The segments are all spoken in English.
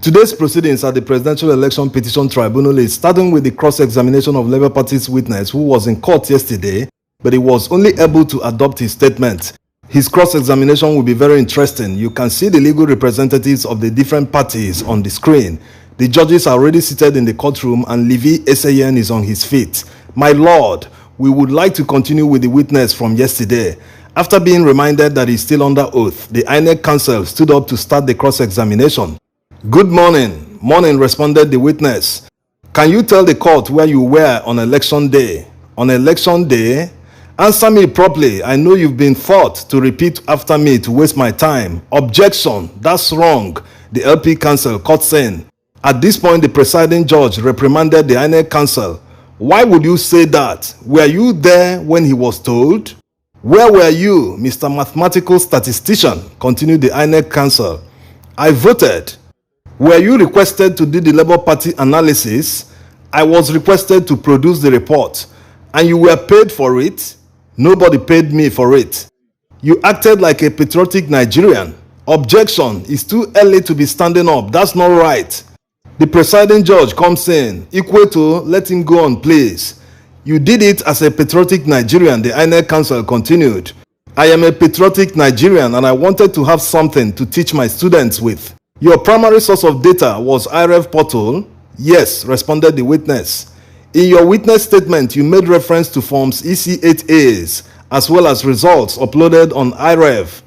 Today's proceedings at the Presidential Election Petition Tribunal is starting with the cross-examination of Labour Party's witness who was in court yesterday, but he was only able to adopt his statement. His cross-examination will be very interesting. You can see the legal representatives of the different parties on the screen. The judges are already seated in the courtroom and Levi Eseyen is on his feet. My lord, we would like to continue with the witness from yesterday. After being reminded that he's still under oath, the Inec counsel stood up to start the cross-examination. Good morning. Morning, responded the witness. Can you tell the court where you were on election day? On election day? Answer me properly. I know you've been thought to repeat after me to waste my time. Objection. That's wrong. The LP counsel cuts in. At this point, the presiding judge reprimanded the Inec counsel. Why would you say that? Were you there when he was told? Where were you, Mr. Mathematical Statistician? Continued the Inec counsel. I voted. Were you requested to do the Labour Party analysis? I was requested to produce the report. And you were paid for it? Nobody paid me for it. You acted like a patriotic Nigerian. Objection. It's too early to be standing up. That's not right. The presiding judge comes in. Woto, let him go on, please. You did it as a patriotic Nigerian, the Inec counsel continued. I am a patriotic Nigerian and I wanted to have something to teach my students with. Your primary source of data was IREV portal? Yes, responded the witness. In your witness statement, you made reference to forms EC8As as well as results uploaded on IREV.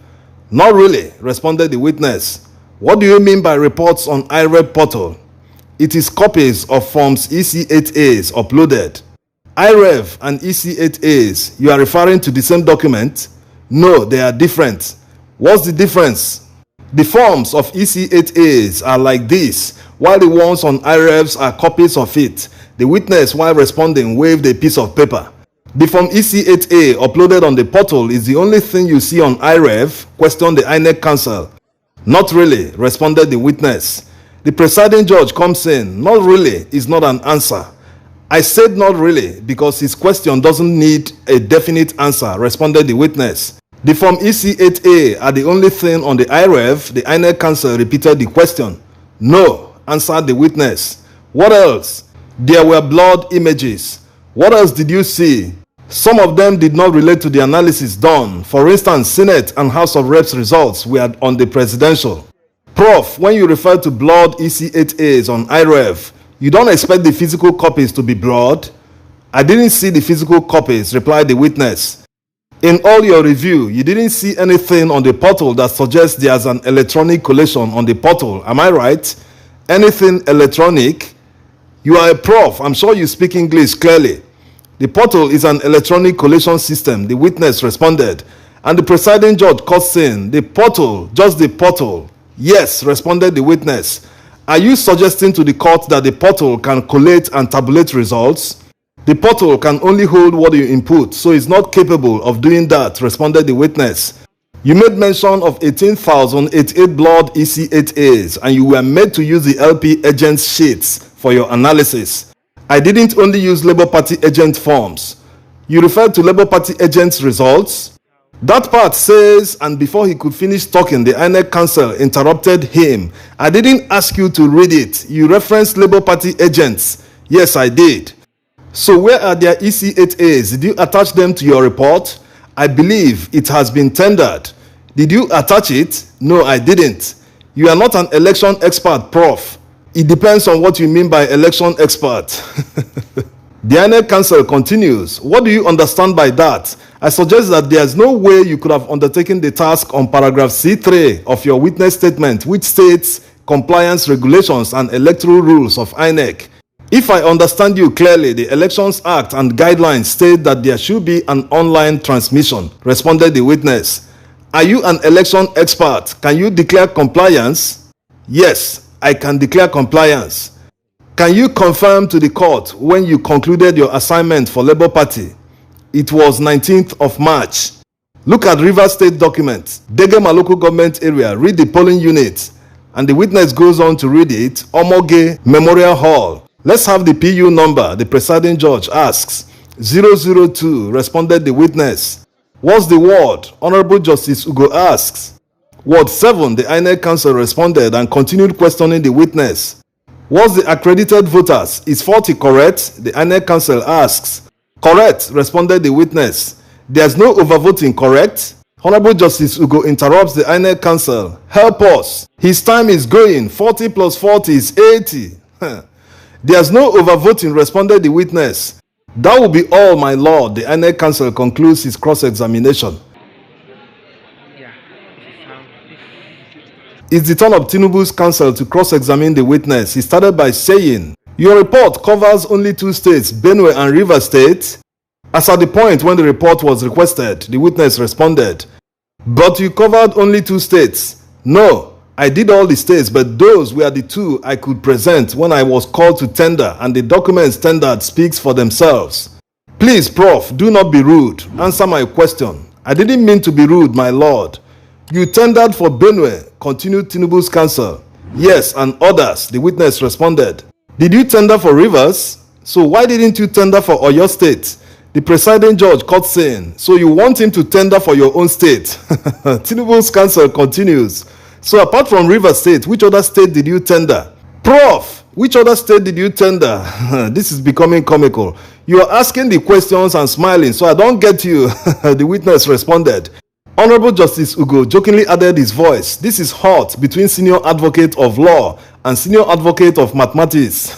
Not really, responded the witness. What do you mean by reports on IREV portal? It is copies of forms EC8As uploaded. IREV and EC8As, you are referring to the same document? No, they are different. What's the difference? The forms of EC8As are like this, while the ones on IREVs are copies of it. The witness, while responding, waved a piece of paper. The form EC8A uploaded on the portal is the only thing you see on IREV? Questioned the Inec counsel. Not really, responded the witness. The presiding judge comes in. Not really is not an answer. I said not really because his question doesn't need a definite answer, responded the witness. The form EC8A are the only thing on the IREV. The Inec counsel repeated the question. No, answered the witness. What else? There were blood images. What else did you see? Some of them did not relate to the analysis done. For instance, Senate and House of Reps results were on the presidential. Prof, when you refer to blood EC8As on IREV, you don't expect the physical copies to be blood? I didn't see the physical copies, replied the witness. In all your review, you didn't see anything on the portal that suggests there's an electronic collation on the portal. Am I right? Anything electronic? You are a prof. I'm sure you speak English clearly. The portal is an electronic collation system, the witness responded. And the presiding judge cuts in. The portal, just the portal. Yes, responded the witness. Are you suggesting to the court that the portal can collate and tabulate results? The portal can only hold what you input, so it's not capable of doing that, responded the witness. You made mention of 18,088 blood EC8As and you were made to use the LP agent sheets for your analysis. I didn't only use Labour Party agent forms. You referred to Labour Party agents' results? That part says, and before he could finish talking, the Inec counsel interrupted him. I didn't ask you to read it. You referenced Labour Party agents. Yes, I did. So where are their EC8As? Did you attach them to your report? I believe it has been tendered. Did you attach it? No, I didn't. You are not an election expert, Prof. It depends on what you mean by election expert. The Inec counsel continues. What do you understand by that? I suggest that there is no way you could have undertaken the task on paragraph C3 of your witness statement, which states compliance regulations and electoral rules of Inec. If I understand you clearly, the Elections Act and guidelines state that there should be an online transmission, responded the witness. Are you an election expert? Can you declare compliance? Yes, I can declare compliance. Can you confirm to the court when you concluded your assignment for Labour Party? It was 19th of March. Look at Rivers State document. Degema local government area. Read the polling unit. And the witness goes on to read it. Omoge Memorial Hall. Let's have the PU number. The presiding judge asks. 002, responded the witness. What's the word? Honorable Justice Ugo asks. Word 7, the Inec counsel responded and continued questioning the witness. Was the accredited voters, is 40 correct? The Inec counsel asks. Correct, responded the witness. There's no overvoting, correct? Honorable Justice Ugo interrupts the Inec counsel. Help us. His time is going. 40 plus 40 is 80. There's no overvoting, responded the witness. That will be all, my lord. The Inec counsel concludes his cross-examination. It's the turn of Tinubu's counsel to cross-examine the witness. He started by saying, your report covers only 2 states, Benue and Rivers State. As at the point when the report was requested, the witness responded, but you covered only 2 states. No, I did all the states, but those were the 2 I could present when I was called to tender, and the documents tendered speaks for themselves. Please, Prof, do not be rude. Answer my question. I didn't mean to be rude, my lord. You tendered for Benue, continued Tinubu's counsel. Yes, and others, the witness responded. Did you tender for Rivers? So why didn't you tender for Oyo State? The presiding judge caught saying, so you want him to tender for your own state? Tinubu's counsel continues. So apart from Rivers State, which other state did you tender? Prof, which other state did you tender? This is becoming comical. You are asking the questions and smiling, so I don't get you. The witness responded. Honorable Justice Ugo jokingly added his voice. This is hot between senior advocate of law and senior advocate of mathematics.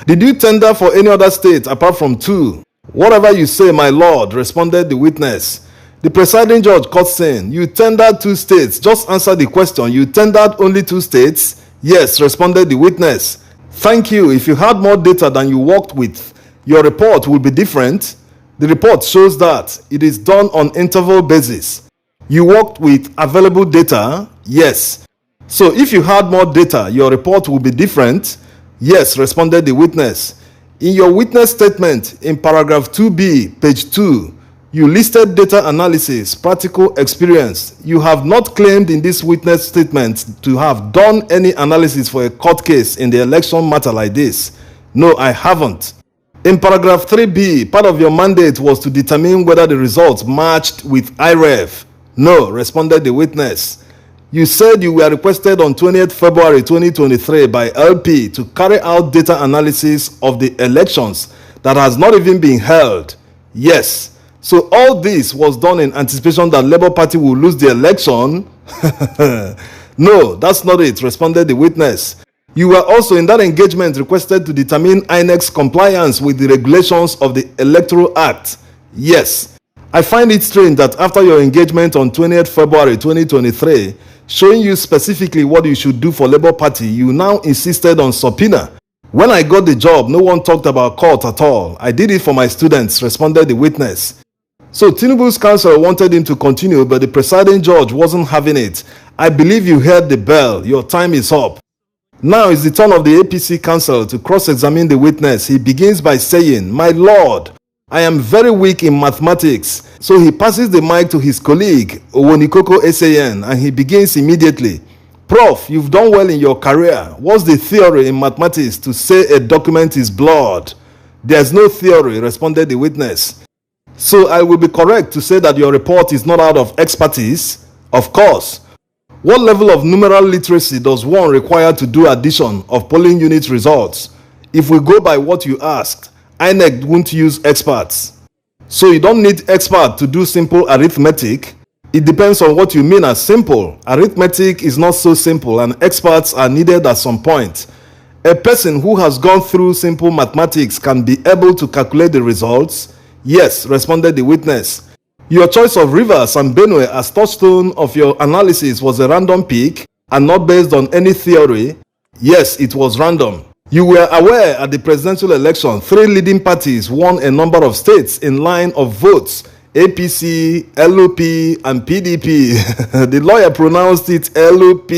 Did you tender for any other state apart from 2? Whatever you say, my lord, responded the witness. The presiding judge caught saying, you tendered 2 states. Just answer the question. You tendered only 2 states? Yes, responded the witness. Thank you. If you had more data than you worked with, your report will be different. The report shows that it is done on interval basis. You worked with available data? Yes. So if you had more data, your report will be different? Yes, responded the witness. In your witness statement in paragraph 2B, page 2, you listed data analysis, practical experience. You have not claimed in this witness statement to have done any analysis for a court case in the election matter like this. No, I haven't. In paragraph 3B, part of your mandate was to determine whether the results matched with IREV. No, responded the witness. You said you were requested on 20th February 2023 by LP to carry out data analysis of the elections that has not even been held. Yes. So all this was done in anticipation that Labour Party will lose the election? No, that's not it, responded the witness. You were also in that engagement requested to determine INEC's compliance with the regulations of the Electoral Act. Yes. I find it strange that after your engagement on 20th February 2023, showing you specifically what you should do for Labour Party, you now insisted on subpoena. When I got the job, no one talked about court at all. I did it for my students, responded the witness. So Tinubu's counsel wanted him to continue, but the presiding judge wasn't having it. I believe you heard the bell. Your time is up. Now is the turn of the APC counsel to cross-examine the witness. He begins by saying, my lord, I am very weak in mathematics. So he passes the mic to his colleague, Owonikoko SAN, and he begins immediately. Prof, you've done well in your career. What's the theory in mathematics to say a document is blood? There's no theory, responded the witness. So I will be correct to say that your report is not out of expertise? Of course. What level of numeral literacy does one require to do addition of polling unit results? If we go by what you asked, INEC won't use experts. So you don't need expert to do simple arithmetic. It depends on what you mean as simple. Arithmetic is not so simple and experts are needed at some point. A person who has gone through simple mathematics can be able to calculate the results? Yes, responded the witness. Your choice of Rivers and Benue as touchstone of your analysis was a random pick and not based on any theory? Yes, it was random. You were aware at the presidential election, 3 leading parties won a number of states in line of votes. APC, LOP, and PDP. The lawyer pronounced it LOP,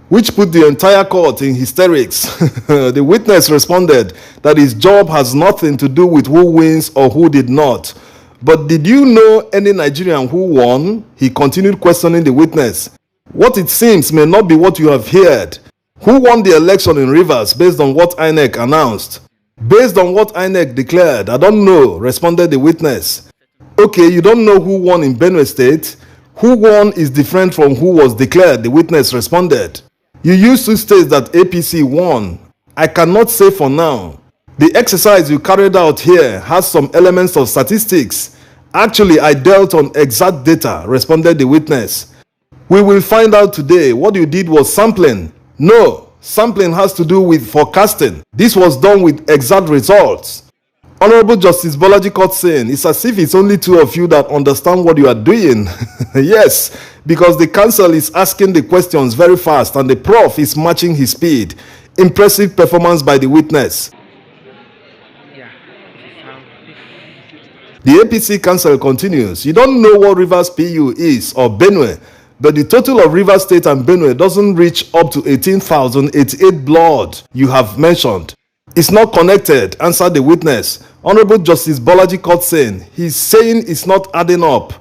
which put the entire court in hysterics. The witness responded that his job has nothing to do with who wins or who did not. But did you know any Nigerian who won? He continued questioning the witness. What it seems may not be what you have heard. Who won the election in Rivers based on what INEC announced? Based on what INEC declared, I don't know, responded the witness. Okay, you don't know who won in Benue State? Who won is different from who was declared, the witness responded. You used to state that APC won. I cannot say for now. The exercise you carried out here has some elements of statistics. Actually, I dealt on exact data, responded the witness. We will find out today. What you did was sampling. No, sampling has to do with forecasting. This was done with exact results. Honorable Justice Bolaji Court saying, it's as if it's only two of you that understand what you are doing. Yes, because the counsel is asking the questions very fast and the prof is matching his speed. Impressive performance by the witness. The APC counsel continues, you don't know what Rivers PU is or Benue, but the total of Rivers State and Benue doesn't reach up to 18,088 blood you have mentioned. It's not connected, answered the witness. Honorable Justice Bolaji Court saying, he's saying it's not adding up.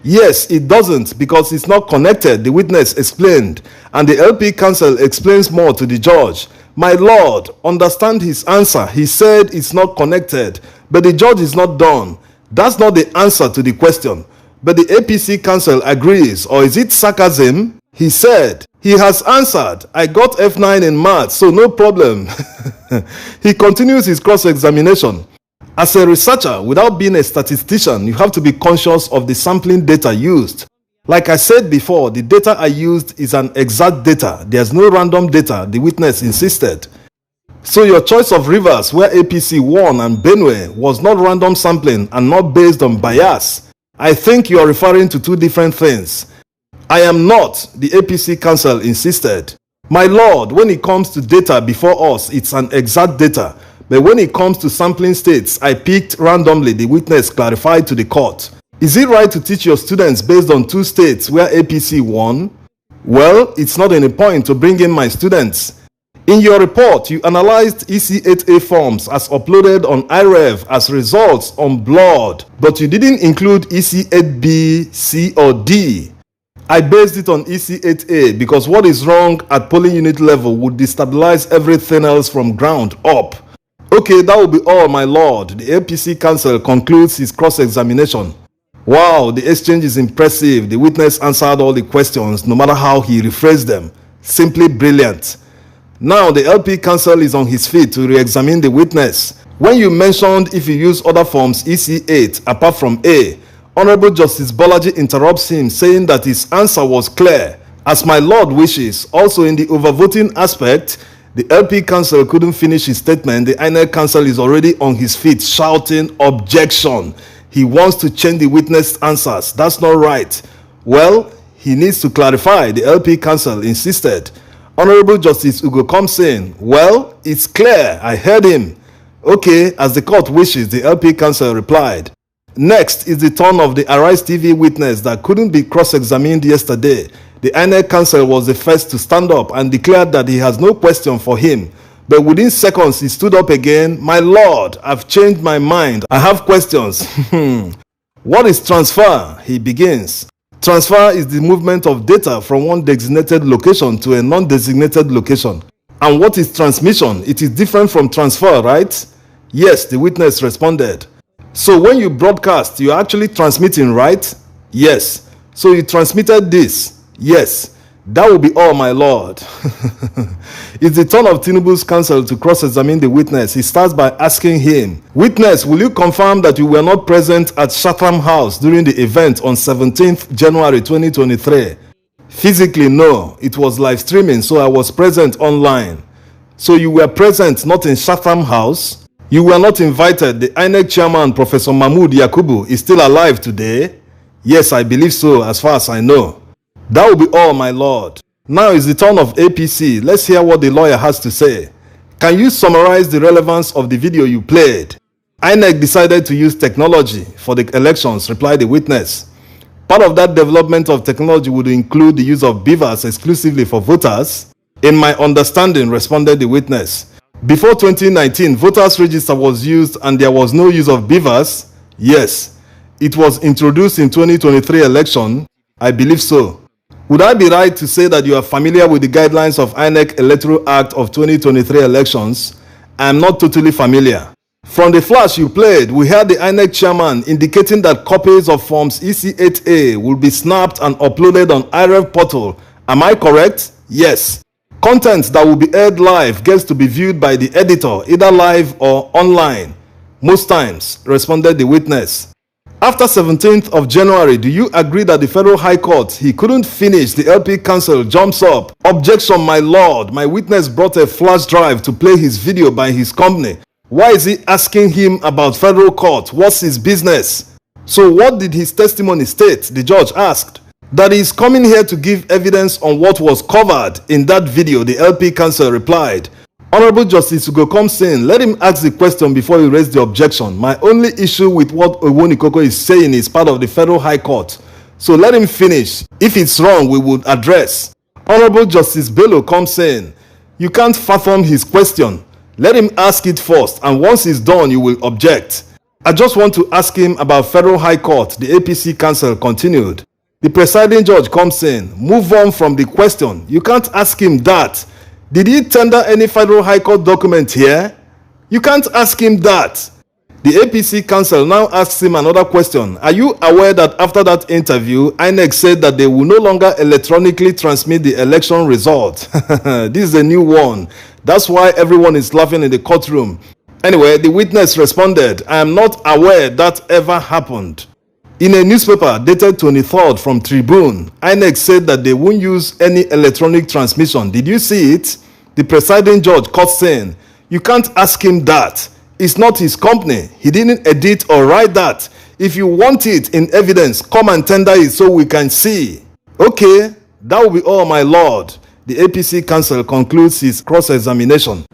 Yes, it doesn't because it's not connected, the witness explained, and the LP counsel explains more to the judge. My lord, understand his answer. He said it's not connected, but the judge is not done. That's not the answer to the question. But the APC counsel agrees, or is it sarcasm? He said, he has answered, I got F9 in March, so no problem. He continues his cross-examination. As a researcher, without being a statistician, you have to be conscious of the sampling data used. Like I said before, the data I used is an exact data. There's no random data, the witness insisted. So your choice of rivers where APC won and Benue was not random sampling and not based on bias. I think you are referring to two different things. I am not, the APC counsel insisted. My lord, when it comes to data before us, it's an exact data. But when it comes to sampling states, I picked randomly, the witness clarified to the court. Is it right to teach your students based on two states where APC won? Well, it's not any point to bring in my students. In your report, you analyzed EC8A forms as uploaded on IREV as results on blood, but you didn't include EC8B, C, or D. I based it on EC8A because what is wrong at polling unit level would destabilize everything else from ground up. Okay, that will be all, my lord. The APC counsel concludes his cross-examination. Wow, the exchange is impressive. The witness answered all the questions, no matter how he rephrased them. Simply brilliant. Now, the LP counsel is on his feet to re-examine the witness. When you mentioned if you use other forms EC8 apart from A, Honorable Justice Bolaji interrupts him, saying that his answer was clear. As my lord wishes, also in the overvoting aspect, the LP counsel couldn't finish his statement. The Inec counsel is already on his feet shouting, objection. He wants to change the witness answers. That's not right. Well, he needs to clarify, the LP counsel insisted. Honorable Justice Ugo comes saying, well, it's clear, I heard him. Okay, as the court wishes, the LP counsel replied. Next is the turn of the Arise TV witness that couldn't be cross-examined yesterday. The Inec counsel was the first to stand up and declared that he has no question for him. But within seconds, he stood up again. My lord, I've changed my mind. I have questions. What is transfer? He begins. Transfer is the movement of data from one designated location to a non-designated location. And what is transmission? It is different from transfer, right? Yes, the witness responded. So when you broadcast, you're actually transmitting, right? Yes. So you transmitted this? Yes. That will be all, my lord. It's the turn of Tinubu's counsel to cross-examine the witness. He starts by asking him, witness, will you confirm that you were not present at Chatham House during the event on 17th January 2023? Physically, no. It was live streaming, so I was present online. So you were present, not in Chatham House? You were not invited. The Inec chairman, Professor Mahmood Yakubu, is still alive today? Yes, I believe so, as far as I know. That will be all, my lord. Now is the turn of APC. Let's hear what the lawyer has to say. Can you summarize the relevance of the video you played? INEC decided to use technology for the elections, replied the witness. Part of that development of technology would include the use of beavers exclusively for voters. In my understanding, responded the witness. Before 2019, voters register was used and there was no use of beavers? Yes. It was introduced in 2023 election? I believe so. Would I be right to say that you are familiar with the guidelines of INEC Electoral Act of 2023 elections? I am not totally familiar. From the flash you played, we heard the Inec chairman indicating that copies of Forms EC8A will be snapped and uploaded on IREV portal. Am I correct? Yes. Content that will be aired live gets to be viewed by the editor, either live or online. Most times, responded the witness. After 17th of January, do you agree that the Federal High Court, he couldn't finish, the LP counsel jumps up. Objection, my lord. My witness brought a flash drive to play his video by his company. Why is he asking him about federal court? What's his business? So what did his testimony state? The judge asked. That he is coming here to give evidence on what was covered in that video, the LP counsel replied. Honorable Justice Ugo comes in. Let him ask the question before you raise the objection. My only issue with what Owonikoko is saying is part of the Federal High Court. So let him finish. If it's wrong, we would address. Honorable Justice Bello comes in. You can't fathom his question. Let him ask it first, and once it's done, you will object. I just want to ask him about Federal High Court, the APC counsel continued. The presiding judge comes in. Move on from the question. You can't ask him that. Did he tender any Federal High Court document here? You can't ask him that. The APC counsel now asks him another question. Are you aware that after that interview, INEC said that they will no longer electronically transmit the election result? This is a new one. That's why everyone is laughing in the courtroom. Anyway, the witness responded, I am not aware that ever happened. In a newspaper dated 23rd from Tribune, INEC said that they won't use any electronic transmission. Did you see it? The presiding judge cuts in. You can't ask him that. It's not his company. He didn't edit or write that. If you want it in evidence, come and tender it so we can see. Okay, that will be all, my lord. The APC counsel concludes his cross-examination.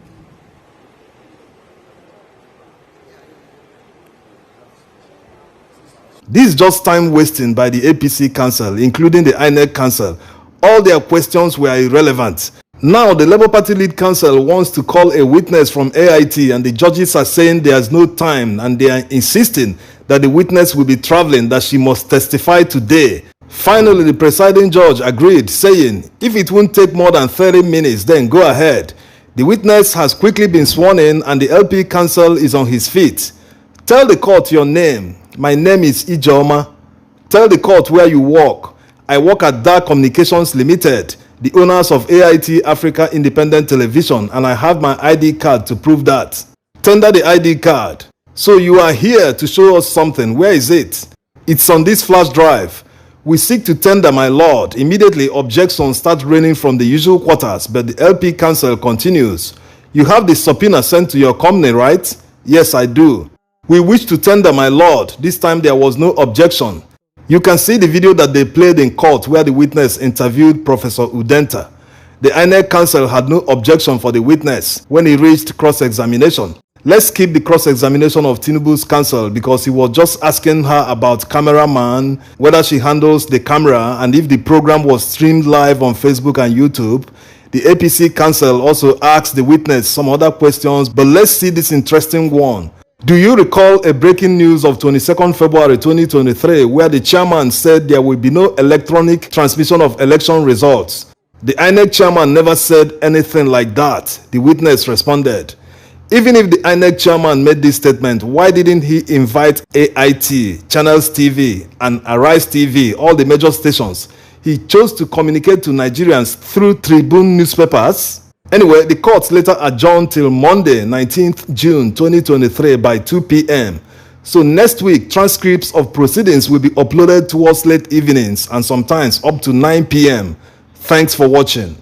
This is just time wasting by the APC counsel, including the INEC counsel. All their questions were irrelevant. Now, the Labour Party lead counsel wants to call a witness from AIT, and the judges are saying there's no time, and they are insisting that the witness will be traveling, that she must testify today. Finally, the presiding judge agreed, saying, if it won't take more than 30 minutes, then go ahead. The witness has quickly been sworn in, and the LP counsel is on his feet. Tell the court your name. My name is Ijeoma. Tell the court where you work. I work at Dark Communications Limited, the owners of AIT Africa Independent Television, and I have my ID card to prove that. Tender the ID card. So you are here to show us something. Where is it? It's on this flash drive. We seek to tender, my lord. Immediately, objections start raining from the usual quarters, but the LP counsel continues. You have the subpoena sent to your company, right? Yes, I do. We wish to tender, my lord. This time there was no objection. You can see the video that they played in court where the witness interviewed Professor Udenta. The INEC counsel had no objection for the witness when he reached cross-examination. Let's skip the cross-examination of Tinubu's counsel because he was just asking her about cameraman, whether she handles the camera, and if the program was streamed live on Facebook and YouTube. The APC counsel also asked the witness some other questions, but let's see this interesting one. Do you recall a breaking news of 22nd February 2023 where the chairman said there will be no electronic transmission of election results? The INEC chairman never said anything like that, the witness responded. Even if the INEC chairman made this statement, why didn't he invite AIT, Channels TV, and Arise TV, all the major stations? He chose to communicate to Nigerians through Tribune newspapers. Anyway, the court later adjourned till Monday, 19th June 2023 by 2 p.m. So next week, transcripts of proceedings will be uploaded towards late evenings and sometimes up to 9 p.m. Thanks for watching.